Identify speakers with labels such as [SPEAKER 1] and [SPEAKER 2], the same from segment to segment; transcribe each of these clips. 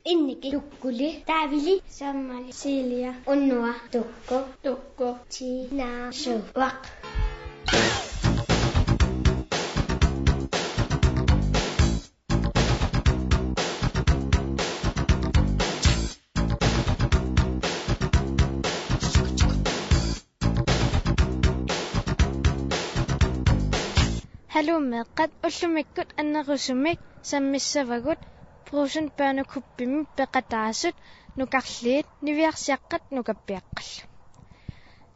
[SPEAKER 1] Inniki. Tukkuli. Taavili. Sammali. Silja. Unnua. Tukko. Tukko. Tina. Su. Vaq.
[SPEAKER 2] Hallumme qad ullumikkut annerusumik sammissavagut pruusun paanukkuppimi peqataasut nukarliit niviarsiaqqat nukappiaqqallu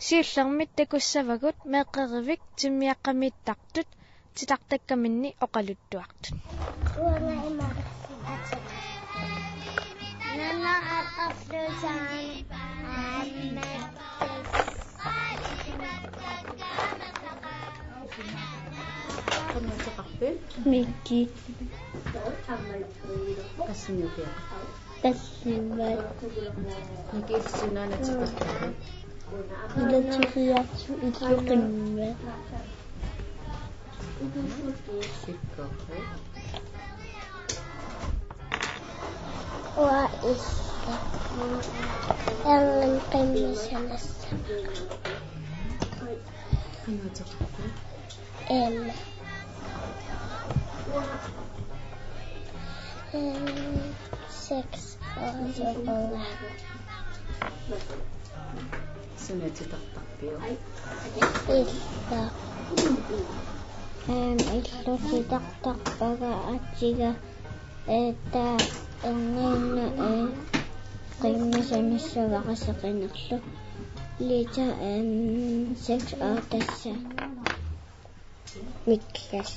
[SPEAKER 2] siullermit takussavagut meeqqerivik timmiaqqamiittartut titartakkaminni oqaluttuartut
[SPEAKER 1] Uanga Nana arqarluusaan Mikki.
[SPEAKER 3] Kasnyukia.
[SPEAKER 1] Kasnyukia.
[SPEAKER 3] Nakisuna na tsipakka.
[SPEAKER 1] Ilatsukiyatsu itsuqinme.
[SPEAKER 3] Sikkoqi.
[SPEAKER 1] Wa issa. Angan qimmisanassa.
[SPEAKER 3] Qimmatsaqqa.
[SPEAKER 1] Em. Sex or
[SPEAKER 3] Sunati taqtaqpio.
[SPEAKER 1] Illa. Illu sitaqtaqpaga atsiga eta engina qimmisamissa vaqaseqinerlu lita sex or tassa Niklas.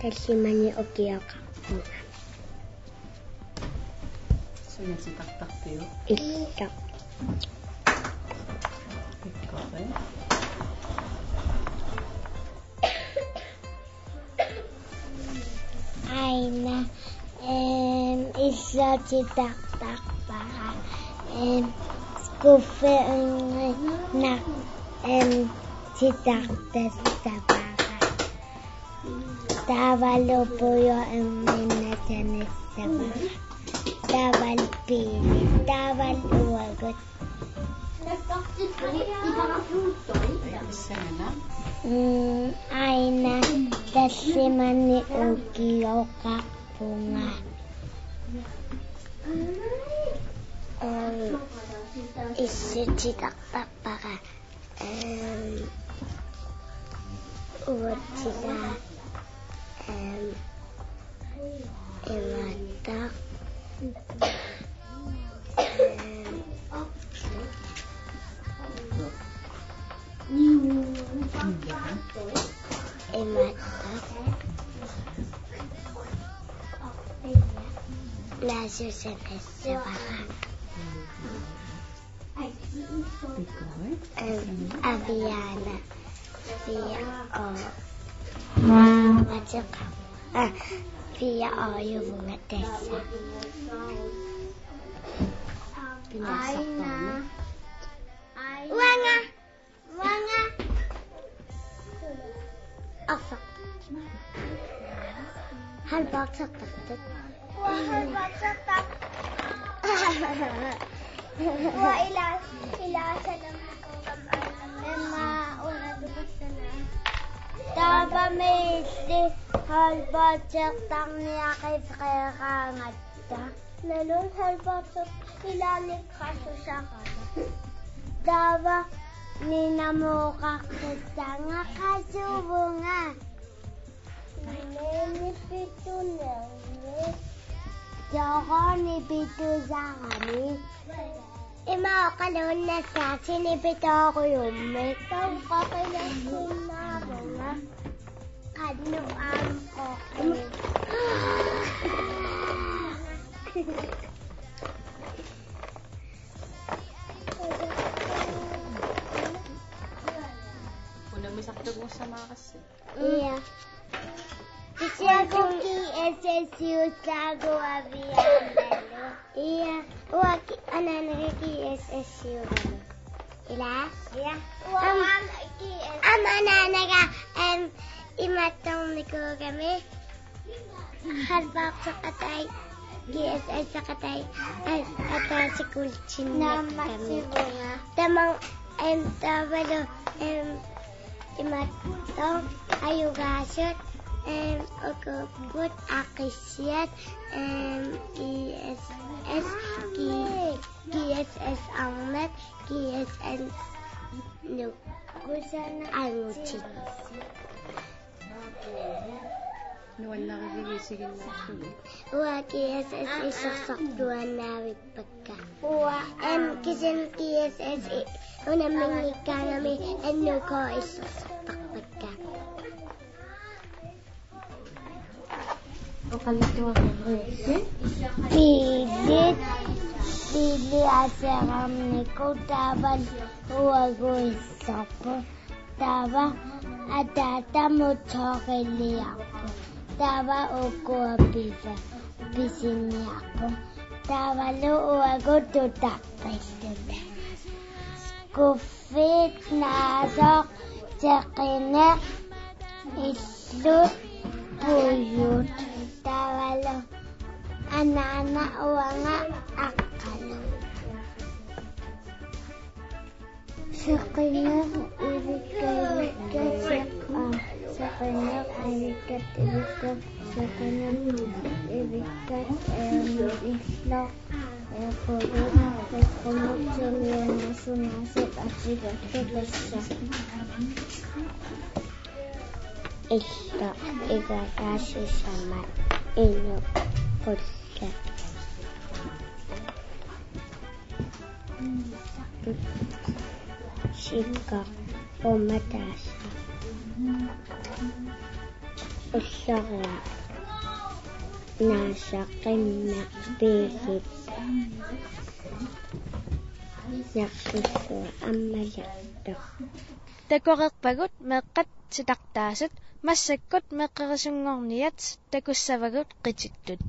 [SPEAKER 1] Talsimani okioqa.
[SPEAKER 3] Sunati taqtaqpio.
[SPEAKER 1] Illa.
[SPEAKER 3] Sikkoqi.
[SPEAKER 1] Aina illa taqtaqpaga skuffe na titaqtassapaga tavalupuyo minna tanissapaga tavalpiili tavaluagut
[SPEAKER 3] Sana.
[SPEAKER 1] Aina tassimani ukioqarpunga issititaqtappaqa uvatsila evattaq Lasusepessapaqa aviana via ayuvunga tessa Wanga Afaq halbaqsaqtaqtat halbaqsaqtaq wa ila salam emma unadukustana taba meilli halbaqsaqtaqniaqifqeeqaangatta nalun halbaqsaq ilaaniqqasusaqana taba ninamuqaqqissanga qasuvunga Jogoni pitu zagani. Ima oqalunna saatini pitooquyummi. Tawqaqilassunnaaruga. Qadnu amqoqi.
[SPEAKER 3] Una may sakdag mo sa mga kasi.
[SPEAKER 1] Iya. Sago KSSU sago aviandalo. Iya. Waki anana KSSU. Ila? Iya. Anana ka ko kami. Harbak sa katay. GSS sa katay. At si Kulchin na kami. Tamang tabalo imatong ayugasot. Okuput akisiyat. GSS Ahmed. GSS Nuk. Aluchin.
[SPEAKER 3] Nuwan na kagigisigin na sulit.
[SPEAKER 1] GSS isasaktuan na pagka. Kisin GSS unaming economy and nuko isasaktak pagka.
[SPEAKER 2] O kalito ako.
[SPEAKER 1] Pili asaram niko tabal huwago isapo. Taba atata mo chokeli ako. Taba oko pisa pisini ako. Taba lo huwago tutapay. Kufit nasok sakina islut puyut. Taba lo anak-anak wanga akalo. Sakina irikat sakina irikat islok puyut kumot sila nasunasip at sigat kebasa. Ito igatasi sama ino pulsa. Sika umatasa. Usara nasa kinak bihit. Naksuso ang malaktok.
[SPEAKER 2] Takorek pagut meqat sitaktaasut massakkut meqqerisungorniat takussavagut qitittut.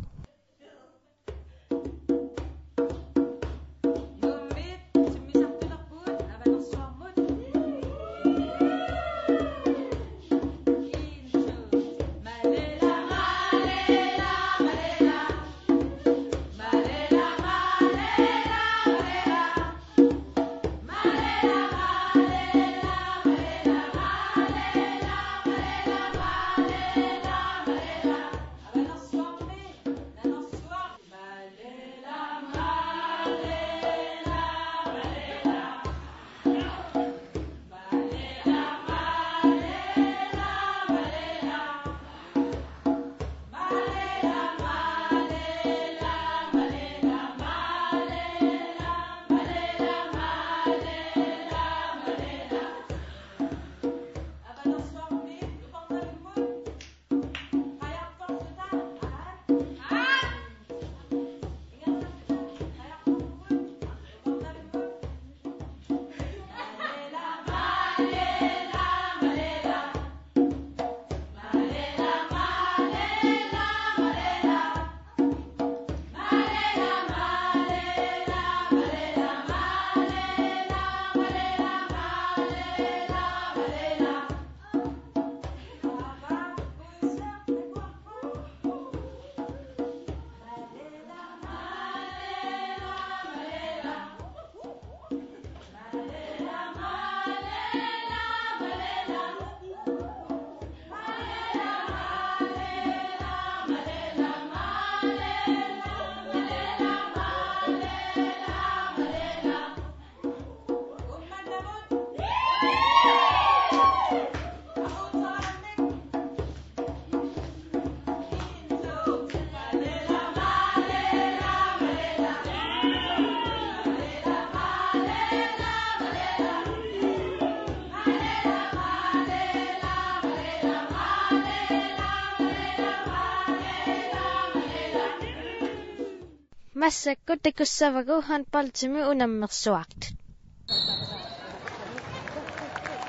[SPEAKER 2] Massakkut takussavagu hanpaltimi unammersuaqtut.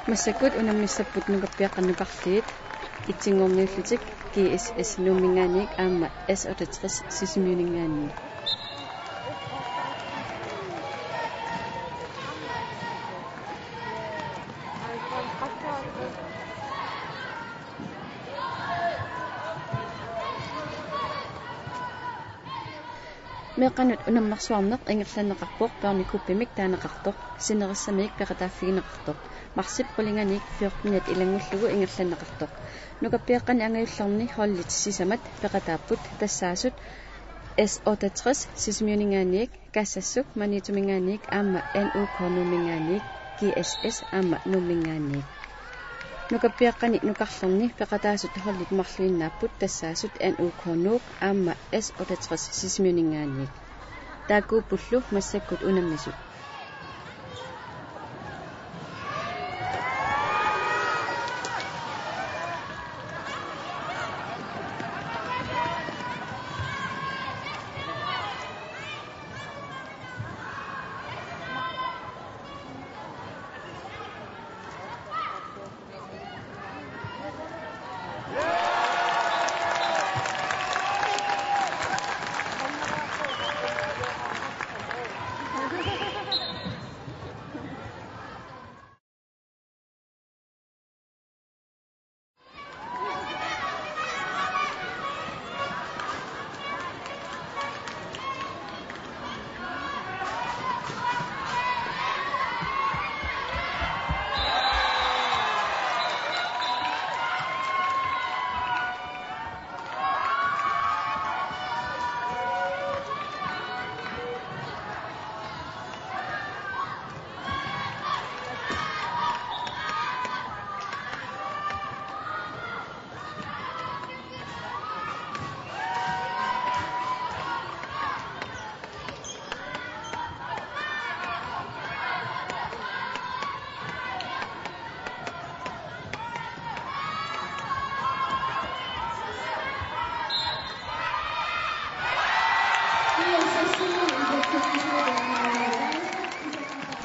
[SPEAKER 3] Massakkut unamissaput nukapiaqan nukarliit itsingorniullutik GSS numingaaniik aamma S68 sismiuningaani. meqanut unammarsuarneq ingerlanneqarpoq pernikupimik taanaqartoq sinerissamik peqataafigineqartoq marsip qulinganik 14 minut ilangullugu ingerlanneqartoq nukappiaqqani angayullarni hollit sisamat peqataapput tassaasut S68 sismiuningaaniik kassassuk manitumingaaniik aamma NU kornumingaaniik GSS aamma nummingaaniik nukappiaqqani nukarlorni peqataasut hollit marluinnaaput tassaasut NU kornuuk aamma S68 sismiuningaaniik taakuupullu massakkut unammisut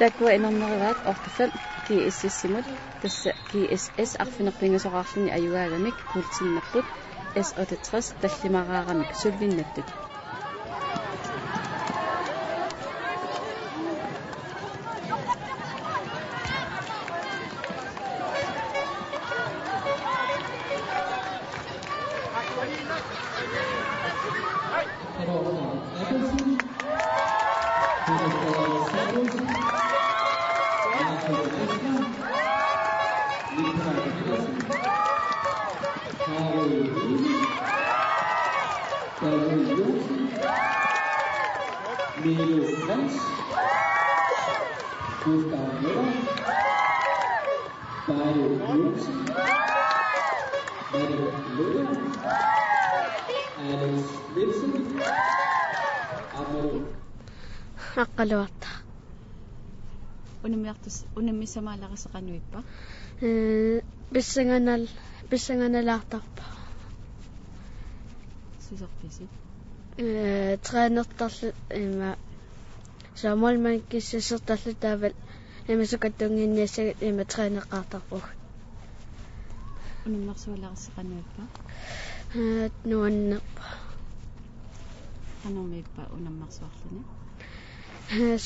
[SPEAKER 3] Takwa inornerivaat ortafam GSS-simut tassa GSS arfinerpingusoqarluni ajuaagamik pultinnerput S68 tallimaraaqamik sulvinnattut
[SPEAKER 2] Aqaluarta
[SPEAKER 3] unammissamaalaqasaqanuippa
[SPEAKER 2] bissanganalaartarpa
[SPEAKER 3] sisorpisi
[SPEAKER 2] trænertarlu ima samolman kississertarlu taaval imasukattunginniassagat ima træneqqaartarpug
[SPEAKER 3] unammarsualaqasaqanuippa
[SPEAKER 2] nuannerpa
[SPEAKER 3] anormiippa unammarsuarluni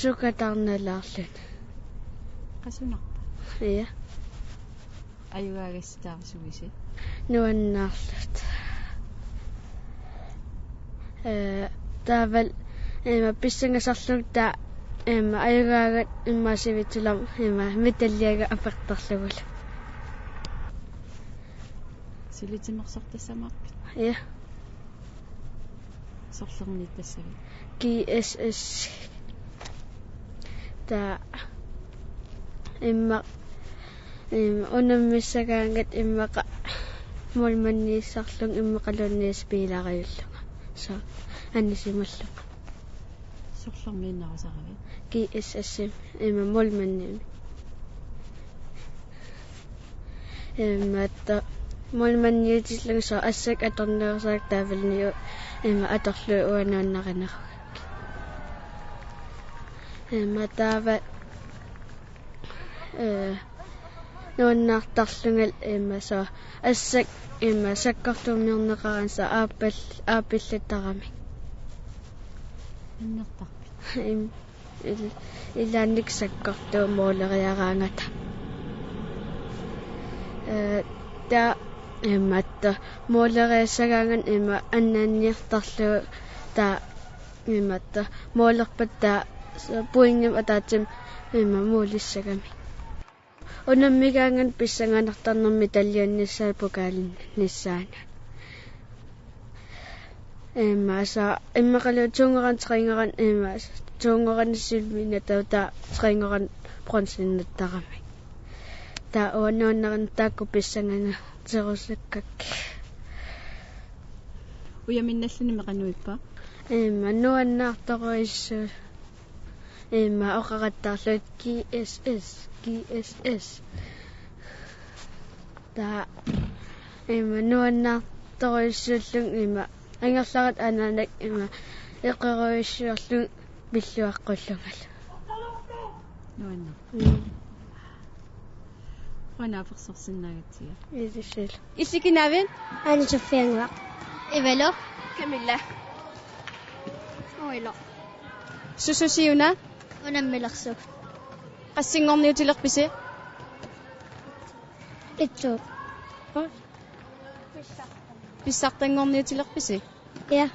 [SPEAKER 2] sukatarnalaarlun
[SPEAKER 3] qasunarpa
[SPEAKER 2] iya
[SPEAKER 3] ajuaagastaarsuisi
[SPEAKER 2] nuannaarlut taaval ima pissangasarluk taa ima ajugaagat immaasivitulam ima mitalliaga apertarlugul
[SPEAKER 3] silitimersortassamaqpit
[SPEAKER 2] iya
[SPEAKER 3] sorlerni tassavi
[SPEAKER 2] GSS taa imma unammissaгаангат иммаqa мулманнииссарлун иммақалунниис пилариуллуга со аннисималлуq
[SPEAKER 3] sorlermiinnerusaravi
[SPEAKER 2] GSS имма мулманними имматта мулманниитиллуг со ассак аторнерусаак таавалниу имма аторлу уанааннаринеру имма таава nuannaartarlungal imma so assak imma sakkartuummiorneqaransa aappillattarami
[SPEAKER 3] innertarpit
[SPEAKER 2] ilaannik sakkartuu mooleriaraangata ta immatta mooleriassagaangan imma annaanniartarlu ta иматта моолерпатта пуингам атаатсим има муулиссагами унаммигаанган писсанганартарнэрми таллианниссаа покаалин ниссаана имаса иммакалу тунгеран тринgerан имас тунгеранссилмина таута тринgerан бронсиннаттарами та оннернеран таакку писсангана терусаккак
[SPEAKER 3] уяминналлуни меқануиппа
[SPEAKER 2] има нуаннаарторуиссуу има оқараттарлут GSS та има нуаннаарторуиссууллун има ангерларат ананак има эқеруиссуарлу пиллуаққуллунгал
[SPEAKER 3] нуанна ванаферсорсиннаагатсига
[SPEAKER 2] исисил
[SPEAKER 3] исикинавин
[SPEAKER 1] أنا شوفين
[SPEAKER 3] ивело камилла
[SPEAKER 1] ويلا
[SPEAKER 3] сусусиуна
[SPEAKER 1] ونمي لخصو
[SPEAKER 3] qassingorniutilerpisi
[SPEAKER 1] إتشو
[SPEAKER 3] pissartangorniutilerpisi
[SPEAKER 1] يا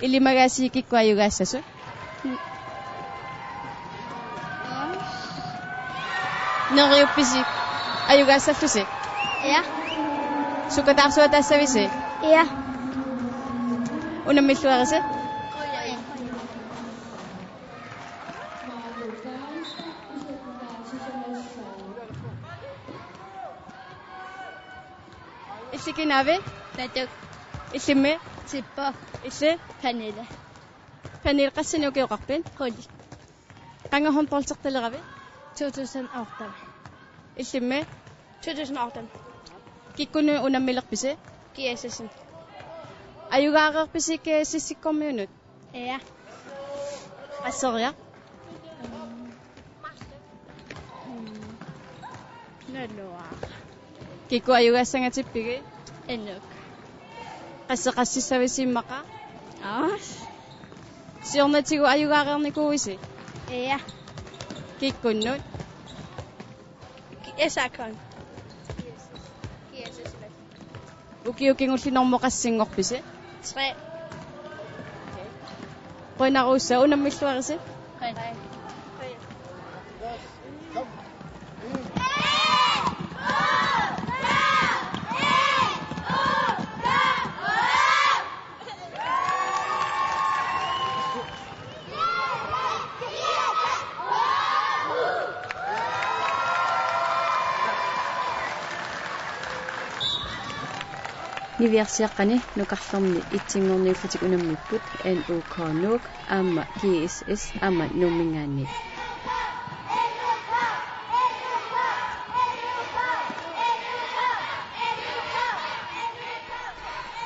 [SPEAKER 3] ilimagaasiikikkuajugaassassu neriuppisi ajugaassaffusi
[SPEAKER 1] يا
[SPEAKER 3] sukataarsuataassavisi
[SPEAKER 1] يا
[SPEAKER 3] unammilluarisi isikinavi
[SPEAKER 1] تاتوك
[SPEAKER 3] illimmi
[SPEAKER 1] تيبا
[SPEAKER 3] issi
[SPEAKER 1] فانيلا
[SPEAKER 3] panil qassinuukiuqarpin
[SPEAKER 1] خولي
[SPEAKER 3] qangahortorlertaleqavi
[SPEAKER 1] 2008
[SPEAKER 3] illimmi
[SPEAKER 1] 2008
[SPEAKER 3] kikkunu unammilerpisi
[SPEAKER 1] كيسسن
[SPEAKER 3] ajugaareerpisi ke sissikkormiunut
[SPEAKER 1] يا
[SPEAKER 3] qasseria
[SPEAKER 1] نلوع
[SPEAKER 3] kikku ajugaassangatippigi
[SPEAKER 1] إنك
[SPEAKER 3] qasseqassissavisiimmaqa
[SPEAKER 1] آش
[SPEAKER 3] siornatigu ajugaareernikuuisi
[SPEAKER 1] يا
[SPEAKER 3] kikkunnut
[SPEAKER 1] إساكون
[SPEAKER 3] ukiukingullinormu qassingorpisi
[SPEAKER 1] صغير
[SPEAKER 3] qoinaruussa unammilluarisi niviarsiaqqani nukarlorni itsiнгорниуллутик унаммиппут NUK nuuk аама GSS аама нуммингаанни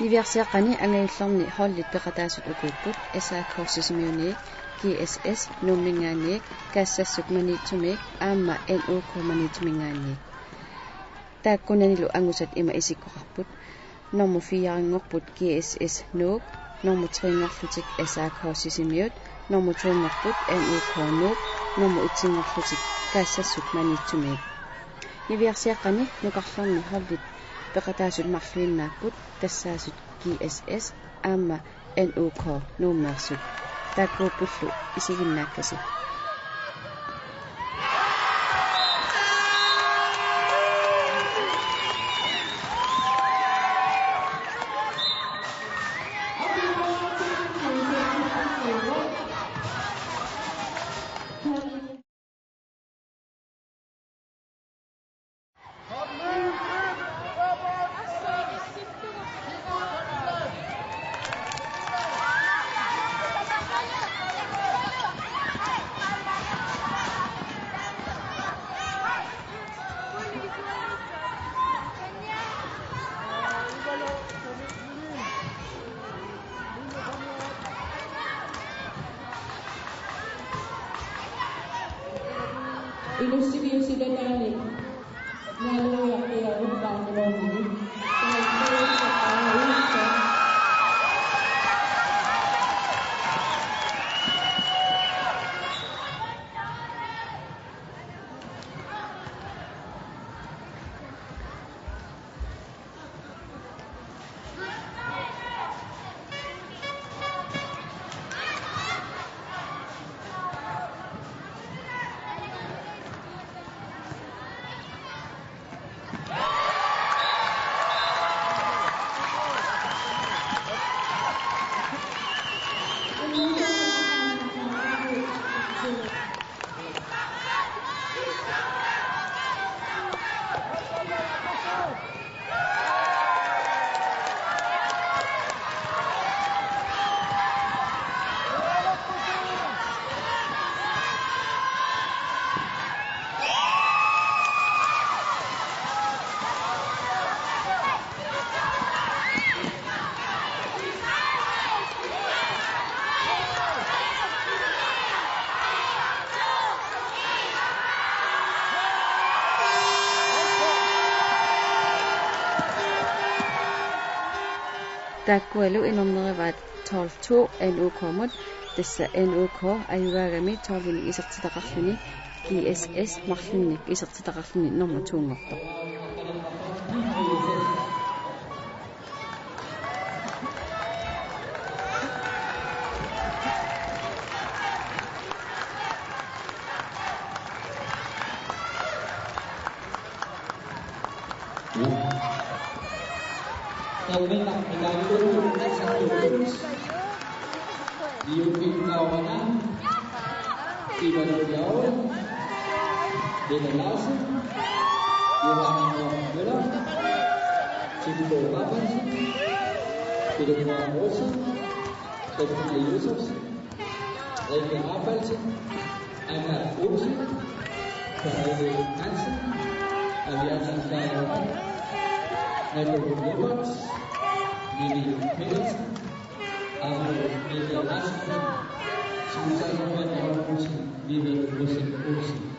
[SPEAKER 3] niviarsiaqqani angayullorni hollit peqataasut ukuipput SAK-korsisimiuni GSS nummingaanni kaassассук маниитсумик аама NUK маниитсумингаанни тааккунанилу ангусат има исиккоқарпут норму 4-ангорпут GSS nuuk норму 3-ngorlutik SAK-korsisimiut норму 2-ngorput NUK nuuk норму 1-ngorlutik kaassассук маниитсумик niviarsiaqqani nukarlorni hollit peqataasut marluinnaapпут тассаасут GSS аама NUK nuummeersut taakkuuppullu isiginnaakasi
[SPEAKER 4] Ilusi dadani lalu yang dia undang ini
[SPEAKER 3] taakkualu inornerivaat 12 NUK-mut tassa NUK ayugaagami 12 isertitaqarluni ISS marlunnik isertitaqarluni norma tuungortoq
[SPEAKER 4] Terminal kita satu terus diupin kawanan tiba jauh dengan langsung Yohanan Bola Cipto Babas tidak mau bosan Stefan Yusuf Regen Abelsen Ahmad Ursi Bahaya Hansen Aliansan Kayawan Network Robots Didi Mills Ahmad Media Nasional Sebesar Yohanan Ursi Didi Musik Ursi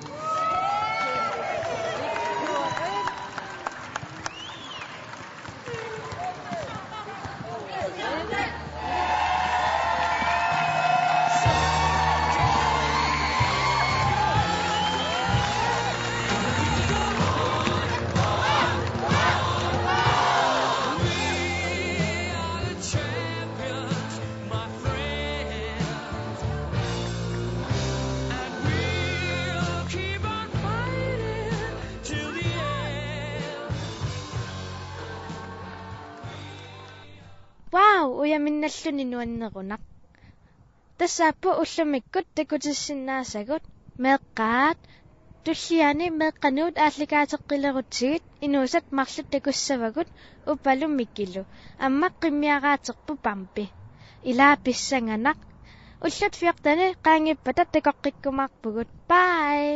[SPEAKER 2] Wow, uyaminnalluni nuannerunak. Tassappu ullamikkut takutissinnaassagut meeqqaat tulliani meeqqanuut aallikaateqqilerutsigit inuusat marlut takussavagut upalum mikkilu amma qimmiaraaterpu pampi ilaa pissanganak ullut fiaqtani qaangippata takoqqikkumaarpugut bye.